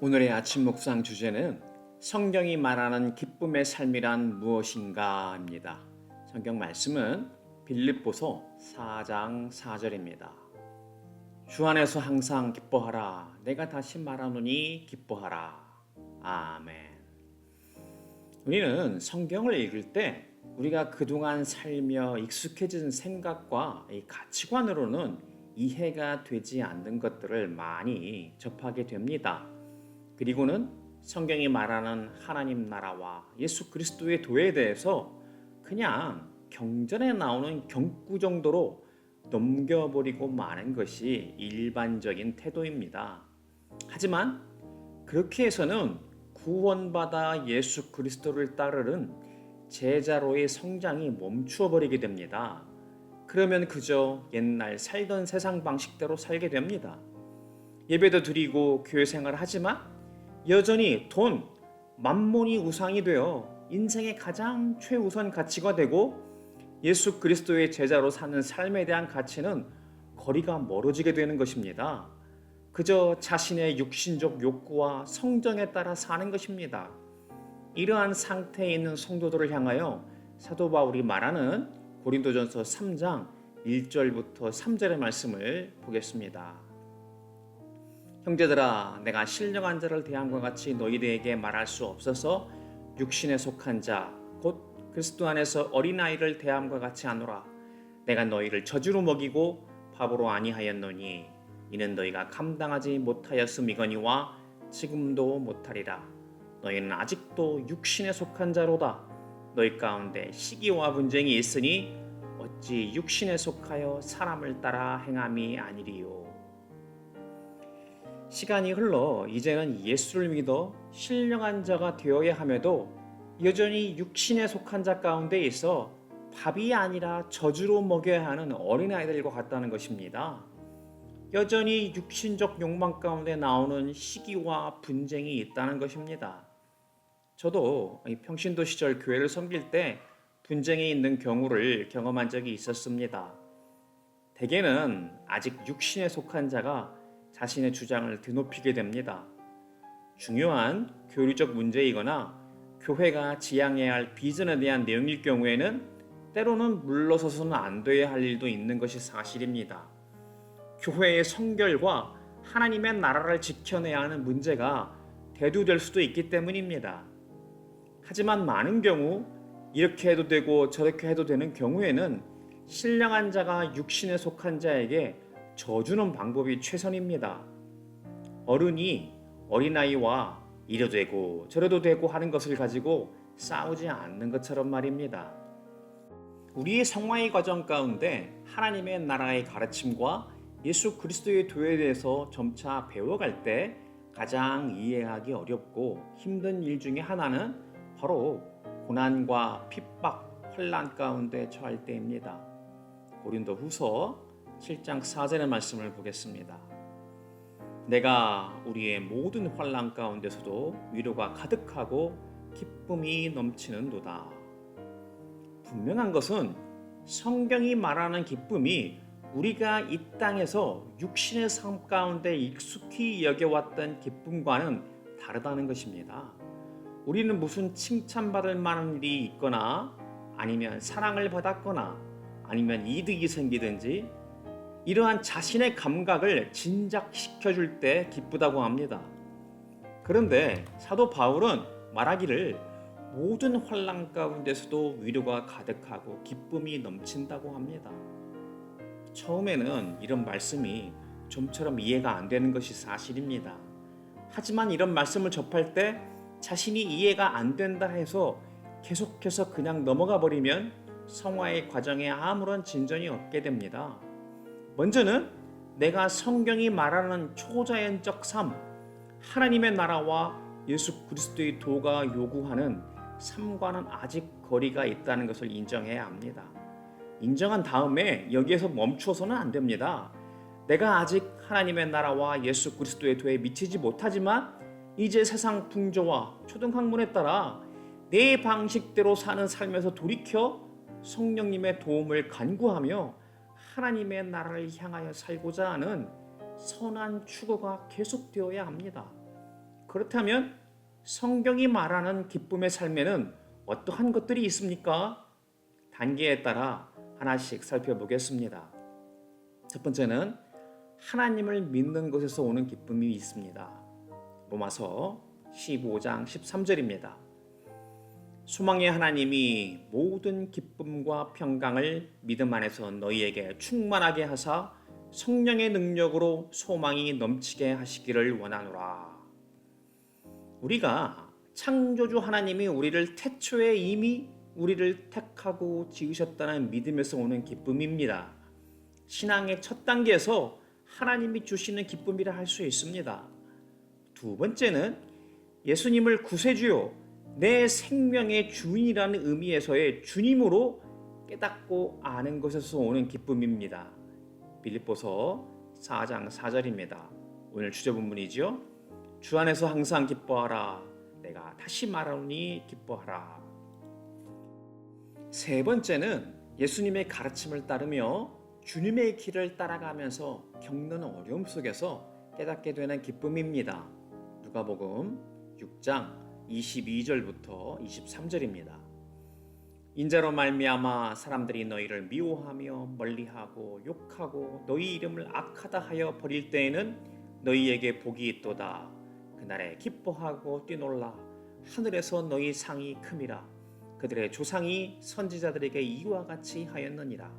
오늘의 아침 묵상 주제는 성경이 말하는 기쁨의 삶이란 무엇인가입니다. 성경 말씀은 빌립보서 4장 4절입니다. 주 안에서 항상 기뻐하라. 내가 다시 말하노니 기뻐하라. 아멘. 우리는 성경을 읽을 때 우리가 그동안 살며 익숙해진 생각과 이 가치관으로는 이해가 되지 않는 것들을 많이 접하게 됩니다. 그리고는 성경이 말하는 하나님 나라와 예수 그리스도의 도에 대해서 그냥 경전에 나오는 경구 정도로 넘겨버리고 마는 것이 일반적인 태도입니다. 하지만 그렇게 해서는 구원받아 예수 그리스도를 따르는 제자로의 성장이 멈추어 버리게 됩니다. 그러면 그저 옛날 살던 세상 방식대로 살게 됩니다. 예배도 드리고 교회 생활을 하지만 여전히 돈, 만몬이 우상이 되어 인생의 가장 최우선 가치가 되고 예수 그리스도의 제자로 사는 삶에 대한 가치는 거리가 멀어지게 되는 것입니다. 그저 자신의 육신적 욕구와 성정에 따라 사는 것입니다. 이러한 상태에 있는 성도들을 향하여 사도 바울이 말하는 고린도전서 3장 1절부터 3절의 말씀을 보겠습니다. 형제들아, 내가 신령한 자를 대함과 같이 너희들에게 말할 수 없어서 육신에 속한 자, 곧 그리스도 안에서 어린아이를 대함과 같이 하노라. 내가 너희를 저주로 먹이고 밥으로 아니하였노니 이는 너희가 감당하지 못하였음이거니와 지금도 못하리라. 너희는 아직도 육신에 속한 자로다. 너희 가운데 시기와 분쟁이 있으니 어찌 육신에 속하여 사람을 따라 행함이 아니리요. 시간이 흘러 이제는 예수를 믿어 신령한 자가 되어야 함에도 여전히 육신에 속한 자 가운데 있어 밥이 아니라 저주로 먹여야 하는 어린아이들과 같다는 것입니다. 여전히 육신적 욕망 가운데 나오는 시기와 분쟁이 있다는 것입니다. 저도 평신도 시절 교회를 섬길 때 분쟁이 있는 경우를 경험한 적이 있었습니다. 대개는 아직 육신에 속한 자가 자신의 주장을 드높이게 됩니다. 중요한 교리적 문제이거나 교회가 지향해야 할 비전에 대한 내용일 경우에는 때로는 물러서서는 안 돼야 할 일도 있는 것이 사실입니다. 교회의 성결과 하나님의 나라를 지켜내야 하는 문제가 대두될 수도 있기 때문입니다. 하지만 많은 경우 이렇게 해도 되고 저렇게 해도 되는 경우에는 신령한 자가 육신에 속한 자에게 져주는 방법이 최선입니다. 어른이 어린아이와 이래도 되고 저래도 되고 하는 것을 가지고 싸우지 않는 것처럼 말입니다. 우리의 성화의 과정 가운데 하나님의 나라의 가르침과 예수 그리스도의 도에 대해서 점차 배워갈 때 가장 이해하기 어렵고 힘든 일 중에 하나는 바로 고난과 핍박, 환난 가운데 처할 때입니다. 고린도 후서 7장 4절의 말씀을 보겠습니다. 내가 우리의 모든 환난 가운데서도 위로가 가득하고 기쁨이 넘치는도다. 분명한 것은 성경이 말하는 기쁨이 우리가 이 땅에서 육신의 삶 가운데 익숙히 여겨왔던 기쁨과는 다르다는 것입니다. 우리는 무슨 칭찬받을 만한 일이 있거나 아니면 사랑을 받았거나 아니면 이득이 생기든지 이러한 자신의 감각을 진작시켜줄 때 기쁘다고 합니다. 그런데 사도 바울은 말하기를 모든 환난 가운데서도 위로가 가득하고 기쁨이 넘친다고 합니다. 처음에는 이런 말씀이 좀처럼 이해가 안 되는 것이 사실입니다. 하지만 이런 말씀을 접할 때 자신이 이해가 안 된다 해서 계속해서 그냥 넘어가 버리면 성화의 과정에 아무런 진전이 없게 됩니다. 먼저는 내가 성경이 말하는 초자연적 삶, 하나님의 나라와 예수 그리스도의 도가 요구하는 삶과는 아직 거리가 있다는 것을 인정해야 합니다. 인정한 다음에 여기에서 멈추어서는 안 됩니다. 내가 아직 하나님의 나라와 예수 그리스도의 도에 미치지 못하지만 이제 세상 풍조와 초등학문에 따라 내 방식대로 사는 삶에서 돌이켜 성령님의 도움을 간구하며 하나님의 나라를 향하여 살고자 하는 선한 추구가 계속되어야 합니다. 그렇다면 성경이 말하는 기쁨의 삶에는 어떠한 것들이 있습니까? 단계에 따라 하나씩 살펴보겠습니다. 첫 번째는 하나님을 믿는 것에서 오는 기쁨이 있습니다. 로마서 15장 13절입니다. 소망의 하나님이 모든 기쁨과 평강을 믿음 안에서 너희에게 충만하게 하사 성령의 능력으로 소망이 넘치게 하시기를 원하노라. 우리가 창조주 하나님이 우리를 태초에 이미 우리를 택하고 지으셨다는 믿음에서 오는 기쁨입니다. 신앙의 첫 단계에서 하나님이 주시는 기쁨이라 할 수 있습니다. 두 번째는 예수님을 구세주요 내 생명의 주인이라는 의미에서의 주님으로 깨닫고 아는 것에서 오는 기쁨입니다. 빌립보서 4장 4절입니다. 오늘 주제 본문이죠. 주 안에서 항상 기뻐하라. 내가 다시 말하노니 기뻐하라. 세 번째는 예수님의 가르침을 따르며 주님의 길을 따라가면서 겪는 어려움 속에서 깨닫게 되는 기쁨입니다. 누가복음 6장 22절부터 23절입니다. 인자로 말미암아 사람들이 너희를 미워하며 멀리하고 욕하고 너희 이름을 악하다 하여 버릴 때에는 너희에게 복이 있도다. 그날에 기뻐하고 뛰놀라. 하늘에서 너희 상이 큼이라. 그들의 조상이 선지자들에게 이와 같이 하였느니라.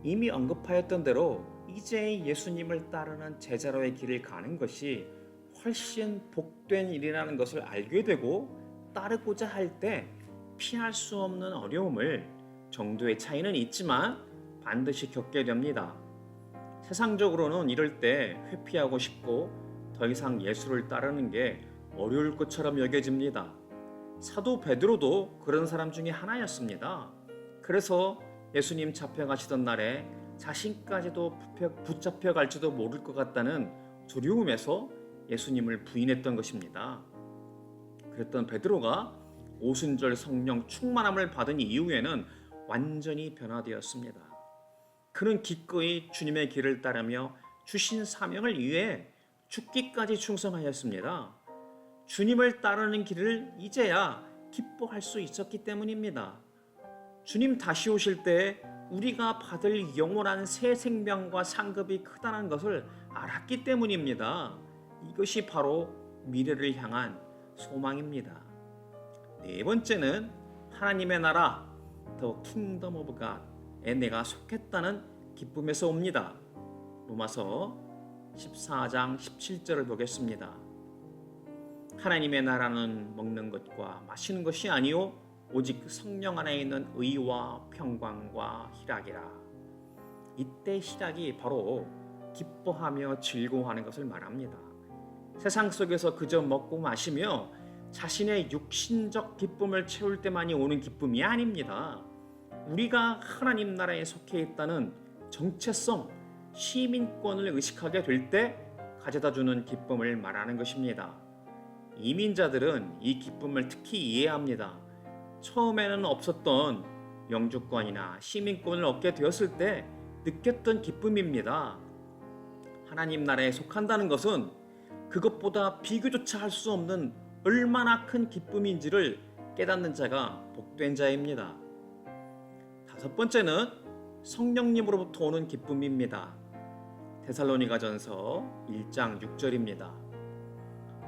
이미 언급하였던 대로 이제 예수님을 따르는 제자로의 길을 가는 것이 훨씬 복된 일이라는 것을 알게 되고 따르고자 할 때 피할 수 없는 어려움을 정도의 차이는 있지만 반드시 겪게 됩니다. 세상적으로는 이럴 때 회피하고 싶고 더 이상 예수를 따르는 게 어려울 것처럼 여겨집니다. 사도 베드로도 그런 사람 중에 하나였습니다. 그래서 예수님 잡혀가시던 날에 자신까지도 붙잡혀 갈지도 모를 것 같다는 두려움에서 예수님을 부인했던 것입니다. 그랬던 베드로가 오순절 성령 충만함을 받은 이후에는 완전히 변화되었습니다. 그는 기꺼이 주님의 길을 따르며 주신 사명을 위해 죽기까지 충성하였습니다. 주님을 따르는 길을 이제야 기뻐할 수 있었기 때문입니다. 주님 다시 오실 때 우리가 받을 영원한 새 생명과 상급이 크다는 것을 알았기 때문입니다. 이것이 바로 미래를 향한 소망입니다. 네 번째는 하나님의 나라, The Kingdom of God에 내가 속했다는 기쁨에서 옵니다. 로마서 14장 17절을 보겠습니다. 하나님의 나라는 먹는 것과 마시는 것이 아니요 오직 성령 안에 있는 의와 평강과 희락이라. 이때 희락이 바로 기뻐하며 즐거워하는 것을 말합니다. 세상 속에서 그저 먹고 마시며 자신의 육신적 기쁨을 채울 때만이 오는 기쁨이 아닙니다. 우리가 하나님 나라에 속해 있다는 정체성, 시민권을 의식하게 될 때 가져다주는 기쁨을 말하는 것입니다. 이민자들은 이 기쁨을 특히 이해합니다. 처음에는 없었던 영주권이나 시민권을 얻게 되었을 때 느꼈던 기쁨입니다. 하나님 나라에 속한다는 것은 그것보다 비교조차 할 수 없는 얼마나 큰 기쁨인지를 깨닫는 자가 복된 자입니다. 다섯 번째는 성령님으로부터 오는 기쁨입니다. 데살로니가전서 1장 6절입니다.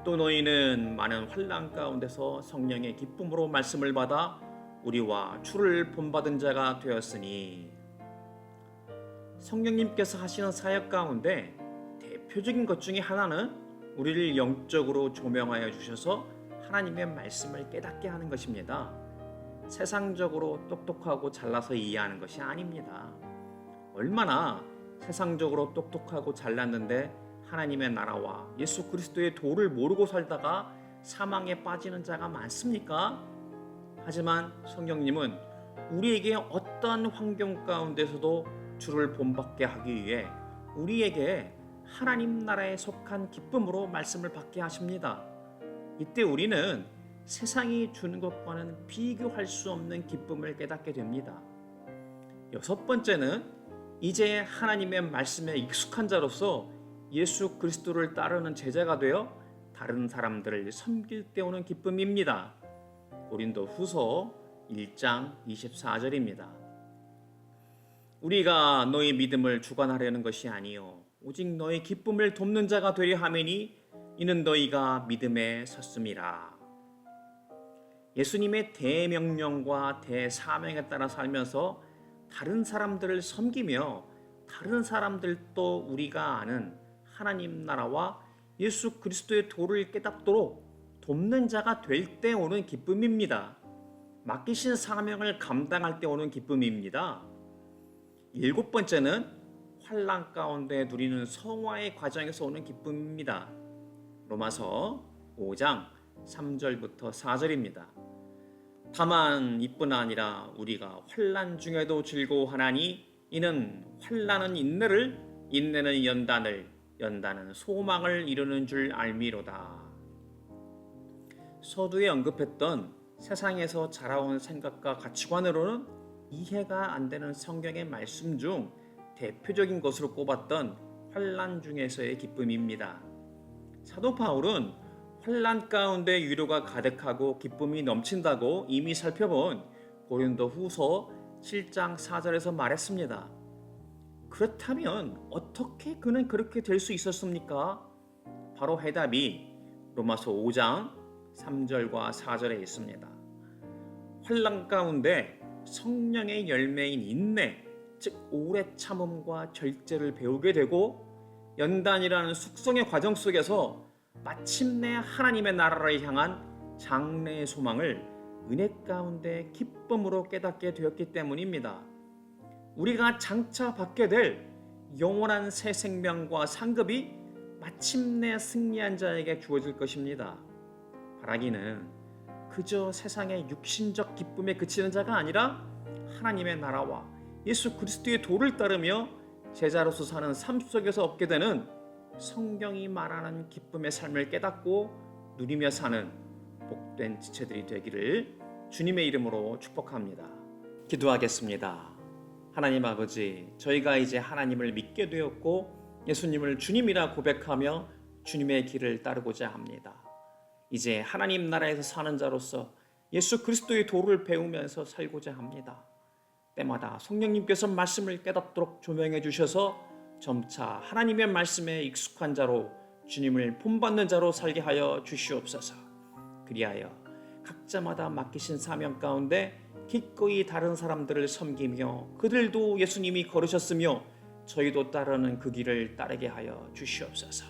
또 너희는 많은 환난 가운데서 성령의 기쁨으로 말씀을 받아 우리와 주를 본받은 자가 되었으니. 성령님께서 하시는 사역 가운데 대표적인 것 중에 하나는 우리를 영적으로 조명하여 주셔서 하나님의 말씀을 깨닫게 하는 것입니다. 세상적으로 똑똑하고 잘나서 이해하는 것이 아닙니다. 얼마나 세상적으로 똑똑하고 잘났는데 하나님의 나라와 예수 그리스도의 도를 모르고 살다가 사망에 빠지는 자가 많습니까? 하지만 성령님은 우리에게 어떠한 환경 가운데서도 주를 본받게 하기 위해 우리에게 하나님 나라에 속한 기쁨으로 말씀을 받게 하십니다. 이때 우리는 세상이 주는 것과는 비교할 수 없는 기쁨을 깨닫게 됩니다. 여섯 번째는 이제 하나님의 말씀에 익숙한 자로서 예수 그리스도를 따르는 제자가 되어 다른 사람들을 섬길 때 오는 기쁨입니다. 고린도후서 1장 24절입니다. 우리가 너희 믿음을 주관하려는 것이 아니요 오직 너희 기쁨을 돕는 자가 되려 함이니 이는 너희가 믿음에 섰음이라. 예수님의 대명령과 대사명에 따라 살면서 다른 사람들을 섬기며 다른 사람들도 우리가 아는 하나님 나라와 예수 그리스도의 도를 깨닫도록 돕는 자가 될 때 오는 기쁨입니다. 맡기신 사명을 감당할 때 오는 기쁨입니다. 7번째는 환난 가운데 누리는 성화의 과정에서 오는 기쁨입니다. 로마서 5장 3절부터 4절입니다. 다만 이뿐 아니라 우리가 환난 중에도 즐거워하나니 이는 환난은 인내를, 인내는 연단을, 연단은 소망을 이루는 줄 알미로다. 서두에 언급했던 세상에서 자라온 생각과 가치관으로는 이해가 안 되는 성경의 말씀 중 대표적인 것으로 꼽았던 환난 중에서의 기쁨입니다. 사도 바울은 환난 가운데 위로가 가득하고 기쁨이 넘친다고 이미 살펴본 고린도후서 7장 4절에서 말했습니다. 그렇다면 어떻게 그는 그렇게 될 수 있었습니까? 바로 해답이 로마서 5장 3절과 4절에 있습니다. 환난 가운데 성령의 열매인 인내, 즉 오래 참음과 절제를 배우게 되고 연단이라는 숙성의 과정 속에서 마침내 하나님의 나라를 향한 장래의 소망을 은혜 가운데 기쁨으로 깨닫게 되었기 때문입니다. 우리가 장차 받게 될 영원한 새 생명과 상급이 마침내 승리한 자에게 주어질 것입니다. 바라기는 그저 세상의 육신적 기쁨에 그치는 자가 아니라 하나님의 나라와 예수 그리스도의 도를 따르며 제자로서 사는 삶 속에서 얻게 되는 성경이 말하는 기쁨의 삶을 깨닫고 누리며 사는 복된 지체들이 되기를 주님의 이름으로 축복합니다. 기도하겠습니다. 하나님 아버지, 저희가 이제 하나님을 믿게 되었고 예수님을 주님이라 고백하며 주님의 길을 따르고자 합니다. 이제 하나님 나라에서 사는 자로서 예수 그리스도의 도를 배우면서 살고자 합니다. 때마다 성령님께서 말씀을 깨닫도록 조명해 주셔서 점차 하나님의 말씀에 익숙한 자로 주님을 본받는 자로 살게 하여 주시옵소서. 그리하여 각자마다 맡기신 사명 가운데 기꺼이 다른 사람들을 섬기며 그들도 예수님이 걸으셨으며 저희도 따르는 그 길을 따르게 하여 주시옵소서.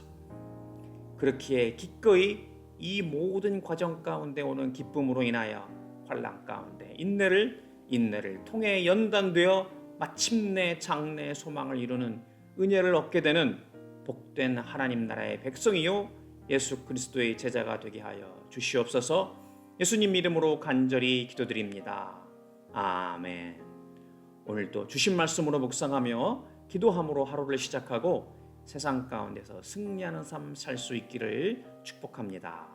그렇기에 기꺼이 이 모든 과정 가운데 오는 기쁨으로 인하여 환난 가운데 인내를 통해 연단되어 마침내 장래의 소망을 이루는 은혜를 얻게 되는 복된 하나님 나라의 백성이요 예수 그리스도의 제자가 되게 하여 주시옵소서. 예수님 이름으로 간절히 기도드립니다. 아멘. 오늘도 주신 말씀으로 묵상하며 기도함으로 하루를 시작하고 세상 가운데서 승리하는 삶 살 수 있기를 축복합니다.